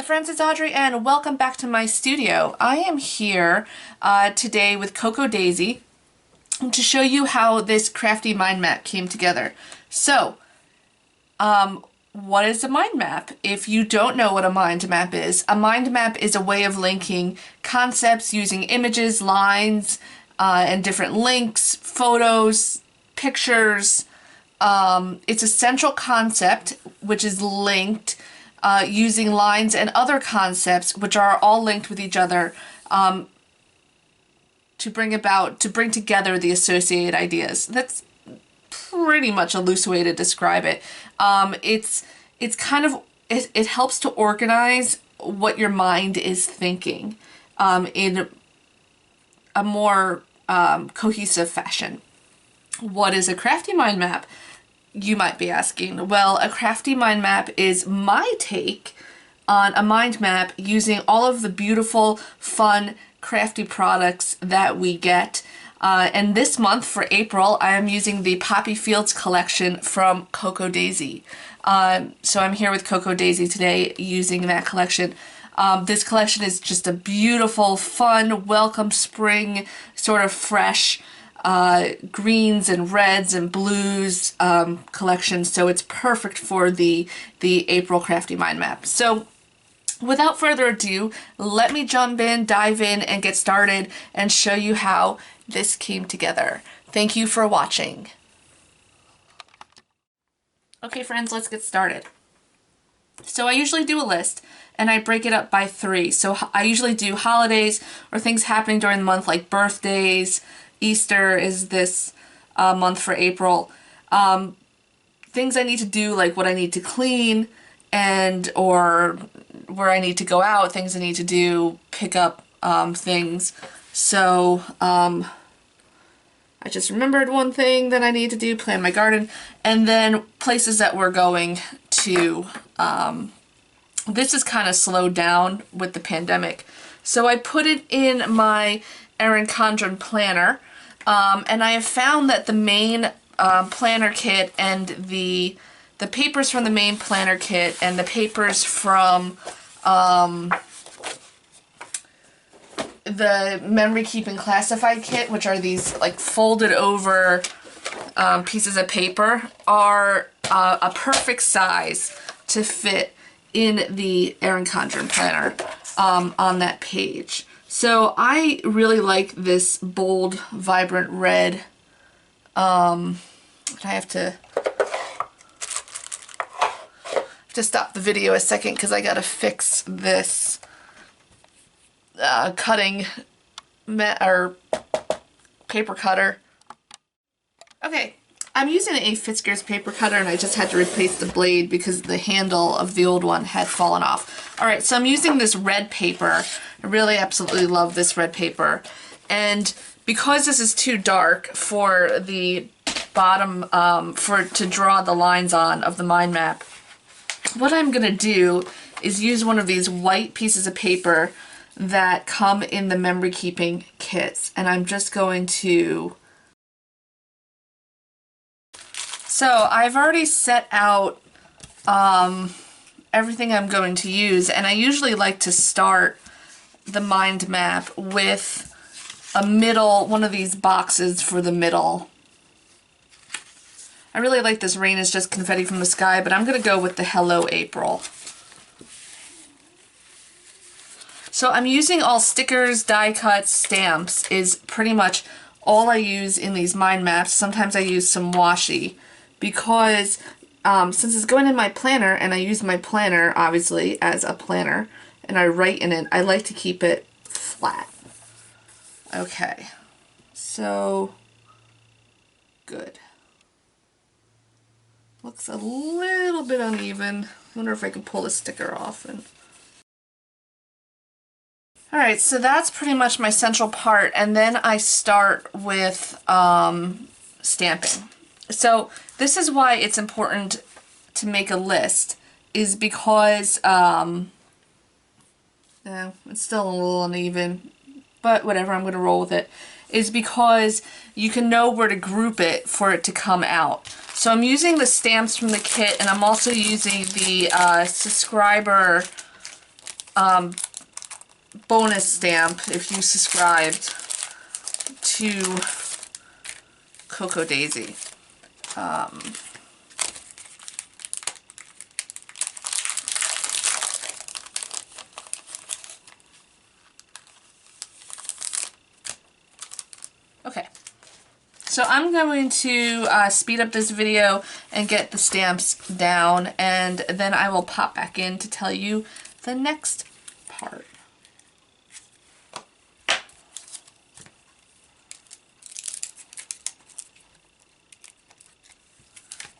friends, it's Audrey and welcome back to my studio. I am here today with Coco Daisy to show you how this crafty mind map came together. So, what is a mind map? If you don't know what a mind map is a way of linking concepts using images, lines, and different links, photos, pictures. It's a central concept which is linked using lines and other concepts which are all linked with each other to bring together the associated ideas. That's pretty much a loose way to describe it. It helps to organize what your mind is thinking in a more cohesive fashion. What is a crafty mind map? You might be asking. Well, a crafty mind map is my take on a mind map using all of the beautiful, fun, crafty products that we get. And this month, for April, I am using the Poppy Fields collection from Coco Daisy. So I'm here with Coco Daisy today using that collection. This collection is just a beautiful, fun, welcome spring, sort of fresh, greens and reds and blues collection, so it's perfect for the April crafty mind map. So without further ado, let me dive in and get started and show you how this came together. Thank you for watching. Okay friends, let's get started. So I usually do a list and I break it up by 3. So I usually do holidays or things happening during the month, like birthdays. Easter is this month for April. Things I need to do, like what I need to clean or where I need to go out, things I need to do, pick up things. So I just remembered one thing that I need to do, plant my garden, and then places that we're going to. This is kind of slowed down with the pandemic. So I put it in my Erin Condren planner. And I have found that the main planner kit and the papers from the main planner kit and the papers from the memory keeping classified kit, which are these like folded over pieces of paper, are a perfect size to fit in the Erin Condren planner on that page. So I really like this bold, vibrant red. I have to stop the video a second because I gotta fix this cutting or paper cutter. Okay, I'm using a Fiskars paper cutter and I just had to replace the blade because the handle of the old one had fallen off. Alright, so I'm using this red paper. I really absolutely love this red paper. And because this is too dark for the bottom, to draw the lines on of the mind map, what I'm going to do is use one of these white pieces of paper that come in the memory keeping kits. And I'm just going to... So I've already set out everything I'm going to use, and I usually like to start the mind map with one of these boxes for the middle. I really like this rain is just confetti from the sky, but I'm going to go with the Hello April. So I'm using all stickers, die cuts, stamps is pretty much all I use in these mind maps. Sometimes I use some washi because since it's going in my planner and I use my planner obviously as a planner, and I write in it, I like to keep it flat. Okay, so good. Looks a little bit uneven. I wonder if I can pull the sticker off. Alright, so that's pretty much my central part, and then I start with stamping. So this is why it's important to make a list, is because it's still a little uneven, but whatever, I'm going to roll with it, is because you can know where to group it for it to come out. So I'm using the stamps from the kit, and I'm also using the subscriber bonus stamp if you subscribed to Cocoa Daisy. Okay, so I'm going to speed up this video and get the stamps down, and then I will pop back in to tell you the next part.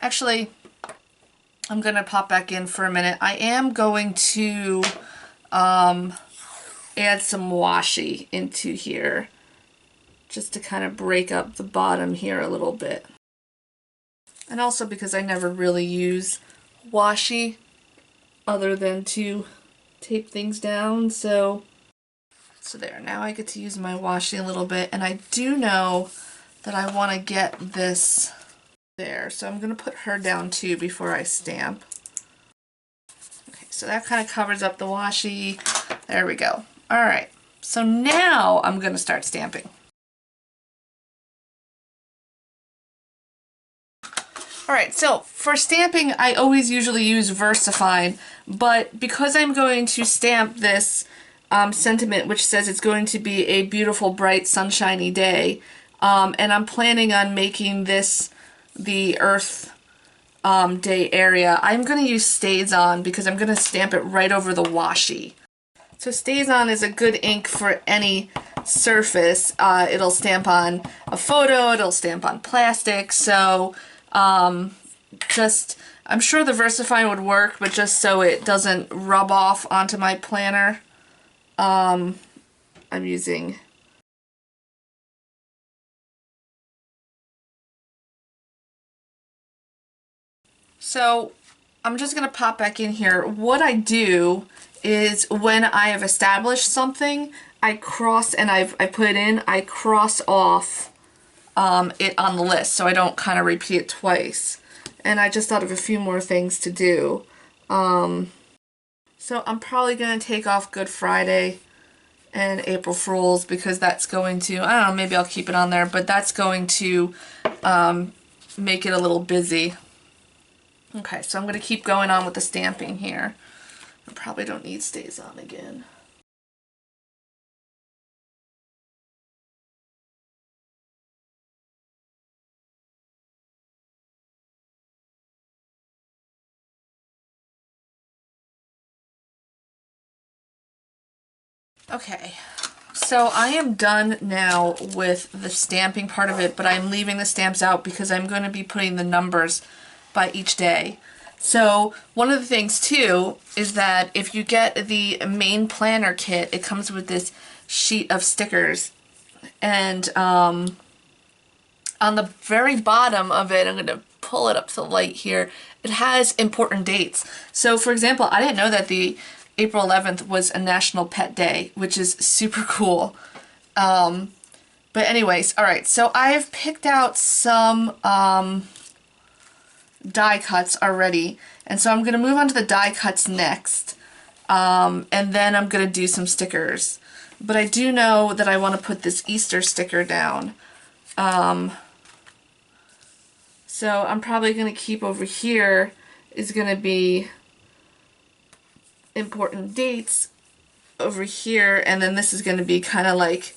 Actually, I'm going to pop back in for a minute. I am going to add some washi into here, just to kind of break up the bottom here a little bit. And also because I never really use washi other than to tape things down, so there, now I get to use my washi a little bit, and I do know that I want to get this there, so I'm going to put her down too before I stamp. Okay, so that kind of covers up the washi. There we go. Alright, so now I'm going to start stamping. Alright, so for stamping I always usually use VersaFine, but because I'm going to stamp this sentiment which says it's going to be a beautiful, bright, sunshiny day, and I'm planning on making this the Earth Day area, I'm going to use StazOn because I'm going to stamp it right over the washi. So StazOn is a good ink for any surface. It'll stamp on a photo, it'll stamp on plastic, so I'm sure the VersaFine would work, but just so it doesn't rub off onto my planner, I'm using So I'm just going to pop back in here. What I do is when I have established something, I cross, and I put it in, I cross off it on the list so I don't kind of repeat it twice. And I just thought of a few more things to do. So I'm probably going to take off Good Friday and April Fools because that's going to, I don't know, maybe I'll keep it on there, but that's going to make it a little busy. Okay, so I'm going to keep going on with the stamping here. I probably don't need StazOn again. Okay, so I am done now with the stamping part of it, but I'm leaving the stamps out because I'm going to be putting the numbers by each day. So one of the things too is that if you get the main planner kit, it comes with this sheet of stickers, and on the very bottom of it, I'm going to pull it up to the light here, it has important dates. So for example, I didn't know that the April 11th was a National Pet Day, which is super cool. But anyways, alright, so I've picked out some die cuts already, and so I'm going to move on to the die cuts next, and then I'm going to do some stickers. But I do know that I want to put this Easter sticker down. So I'm probably going to keep over here is going to be important dates over here, and then this is going to be kind of like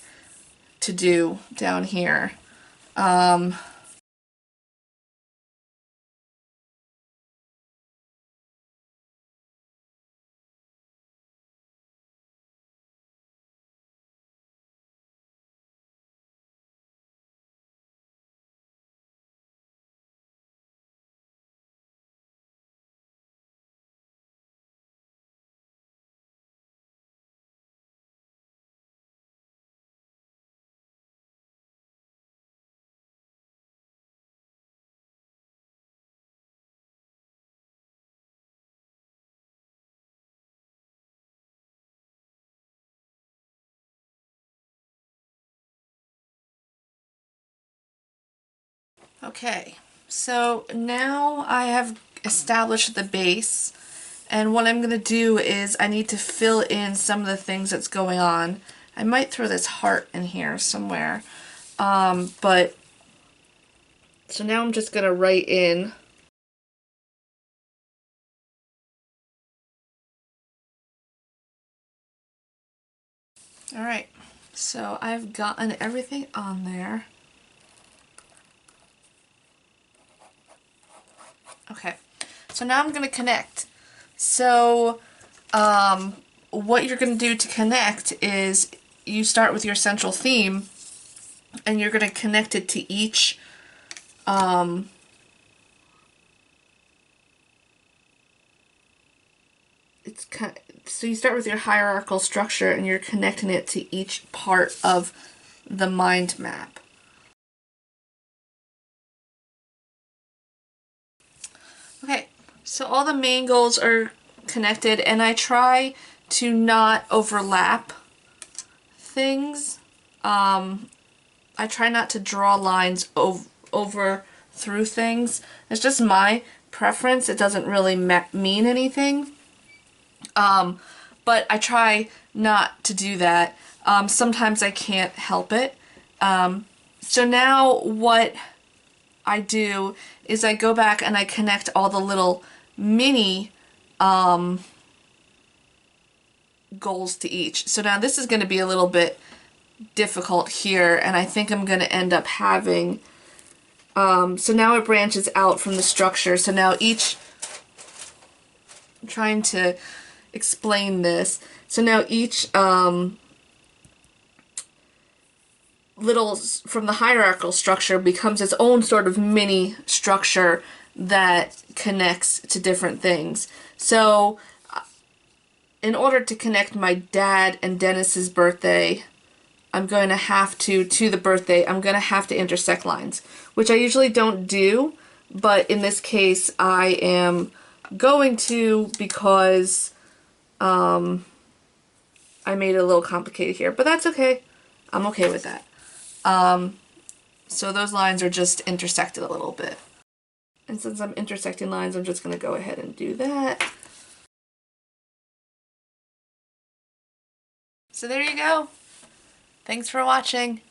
to do down here. Okay, so now I have established the base, And what I'm going to do is I need to fill in some of the things that's going on. I might throw this heart in here somewhere. But so now I'm just going to write in. Alright, so I've gotten everything on there. Okay, so now I'm going to connect. So what you're going to do to connect is you start with your central theme and you're going to connect it to each so you start with your hierarchical structure and you're connecting it to each part of the mind map. Okay, so all the main goals are connected and I try to not overlap things. I try not to draw lines over through things. It's just my preference. It doesn't really mean anything. But I try not to do that. Sometimes I can't help it. So now what I do is I go back and I connect all the little mini goals to each. So now this is going to be a little bit difficult here, and I think I'm going to end up having so now it branches out from the structure. So now each, I'm trying to explain this. So now each little from the hierarchical structure becomes its own sort of mini structure that connects to different things. So in order to connect my dad and Dennis's birthday, I'm going to have to the birthday, I'm going to have to intersect lines, which I usually don't do, but in this case I am going to because I made it a little complicated here, but that's okay. I'm okay with that. So those lines are just intersected a little bit. And since I'm intersecting lines, I'm just going to go ahead and do that. So there you go. Thanks for watching.